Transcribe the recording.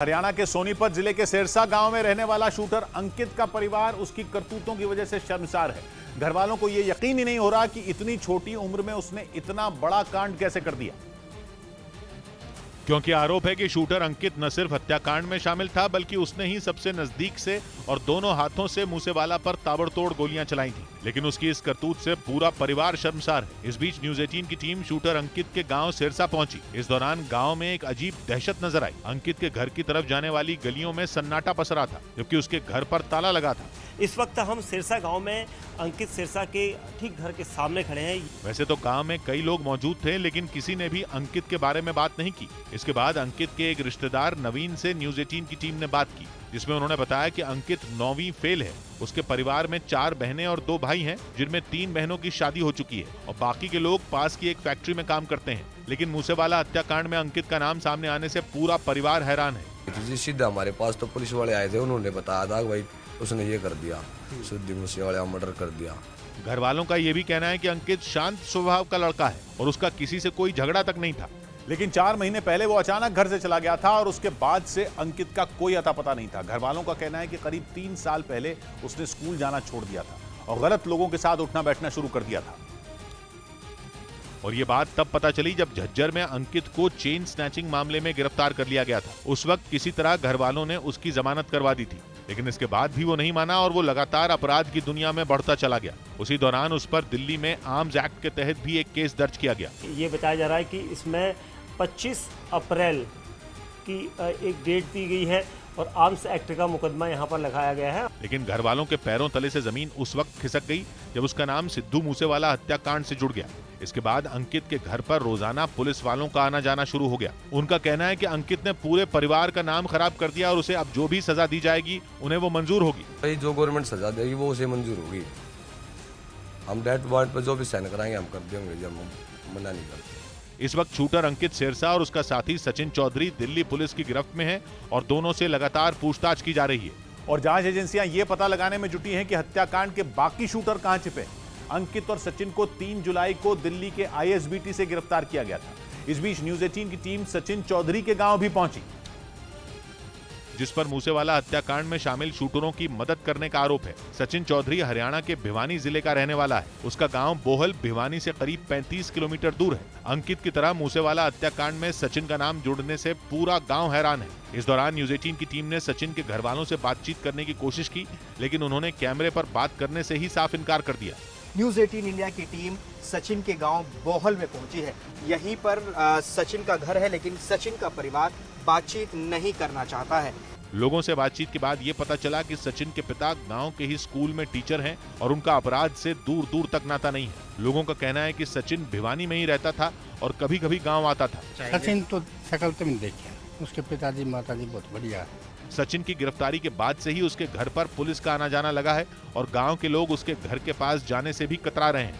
हरियाणा के सोनीपत जिले के सिरसा गांव में रहने वाला शूटर अंकित का परिवार उसकी करतूतों की वजह से शर्मसार है। घर वालों को यह यकीन ही नहीं हो रहा कि इतनी छोटी उम्र में उसने इतना बड़ा कांड कैसे कर दिया, क्योंकि आरोप है कि शूटर अंकित न सिर्फ हत्याकांड में शामिल था बल्कि उसने ही सबसे नजदीक से और दोनों हाथों से मूसेवाला पर ताबड़तोड़ गोलियां चलाई थी। लेकिन उसकी इस करतूत से पूरा परिवार शर्मसार है। इस बीच न्यूज 18 की टीम शूटर अंकित के गांव सिरसा पहुंची। इस दौरान गांव में एक अजीब दहशत नजर आई। अंकित के घर की तरफ जाने वाली गलियों में सन्नाटा पसरा था, जबकि उसके घर पर ताला लगा था। इस वक्त हम सिरसा गांव में अंकित सिरसा के ठीक घर के सामने खड़े हैं। वैसे तो गांव में कई लोग मौजूद थे, लेकिन किसी ने भी अंकित के बारे में बात नहीं की। इसके बाद अंकित के एक रिश्तेदार नवीन से न्यूज 18 की टीम ने बात की, जिसमें उन्होंने बताया कि अंकित 9वीं फेल है। उसके परिवार में 4 बहनें और 2 भाई हैं, जिनमें 3 बहनों की शादी हो चुकी है और बाकी के लोग पास की एक फैक्ट्री में काम करते हैं। लेकिन मूसेवाला हत्याकांड में अंकित का नाम सामने आने से पूरा परिवार हैरान है। जी सीधा हमारे पास तो पुलिस वाले आए थे, उन्होंने बताया था कि भाई उसने ये कर दिया, शुद्धि मूसेवाला मर्डर कर दिया। घर वालों का यह भी कहना है कि अंकित शांत स्वभाव का लड़का है और उसका किसी से कोई झगड़ा तक नहीं था। लेकिन 4 महीने पहले वो अचानक घर से चला गया था और उसके बाद से अंकित का कोई अता पता नहीं था। घर वालों का कहना है कि करीब 3 साल पहले उसने स्कूल जाना छोड़ दिया था और गलत लोगों के साथ उठना बैठना शुरू कर दिया था। और ये बात तब पता चली जब झज्जर में अंकित को चेन स्नैचिंग मामले में गिरफ्तार कर लिया गया था। उस वक्त किसी तरह घर वालों ने उसकी जमानत करवा दी थी, लेकिन इसके बाद भी वो नहीं माना और वो लगातार अपराध की दुनिया में बढ़ता चला गया। उसी दौरान उस पर दिल्ली में आर्म्स एक्ट के तहत भी एक केस दर्ज किया गया। ये बताया जा रहा है कि इसमें 25 अप्रैल की एक डेट दी गई है और आर्म्स एक्ट का मुकदमा यहाँ पर लगाया गया है। लेकिन घर वालों के पैरों तले से जमीन उस वक्त खिसक गई जब उसका नाम सिद्धू मूसेवाला हत्याकांड से जुड़ गया। इसके बाद अंकित के घर पर रोजाना पुलिस वालों का आना जाना शुरू हो गया। उनका कहना है कि अंकित ने पूरे परिवार का नाम खराब कर दिया और उसे अब जो भी सजा दी जाएगी उन्हें वो मंजूर होगी। भाई जो गवर्नमेंट सजा देगी वो उसे मंजूर होगी। हम डेथ वारंट पर जो भी साइन कराएंगे हम कर देंगे, जब हम मना नहीं करते। इस वक्त शूटर अंकित सिरसा और उसका साथी सचिन चौधरी दिल्ली पुलिस की गिरफ्त में हैं और दोनों से लगातार पूछताछ की जा रही है। और जांच एजेंसियां ये पता लगाने में जुटी हैं कि हत्याकांड के बाकी शूटर कहां छिपे। अंकित और सचिन को 3 जुलाई को दिल्ली के ISBT से गिरफ्तार किया गया था। इस बीच न्यूज 18 की टीम सचिन चौधरी के गांव भी पहुंची, जिस पर मूसेवाला हत्याकांड में शामिल शूटरों की मदद करने का आरोप है। सचिन चौधरी हरियाणा के भिवानी जिले का रहने वाला है। उसका गांव बोहल भिवानी से करीब 35 किलोमीटर दूर है। अंकित की तरह मूसेवाला हत्याकांड में सचिन का नाम जुड़ने से पूरा गांव हैरान है। इस दौरान न्यूज 18 की टीम ने सचिन के घर वालों से बातचीत करने की कोशिश की, लेकिन उन्होंने कैमरे पर बात करने से ही साफ इनकार कर दिया। न्यूज 18 इंडिया की टीम सचिन के गांव बोहल में पहुंची है। यहीं पर सचिन का घर है, लेकिन सचिन का परिवार बातचीत नहीं करना चाहता है। लोगों से बातचीत के बाद ये पता चला कि सचिन के पिता गांव के ही स्कूल में टीचर हैं और उनका अपराध से दूर दूर तक नाता नहीं है। लोगों का कहना है कि सचिन भिवानी में ही रहता था और कभी कभी गांव आता था। सचिन तो शक्ल तो नहीं देखी, उसके पिताजी माताजी बहुत बढ़िया है। सचिन की गिरफ्तारी के बाद से ही उसके घर पर पुलिस का आना जाना लगा है और गांव के लोग उसके घर के पास जाने से भी कतरा रहे हैं।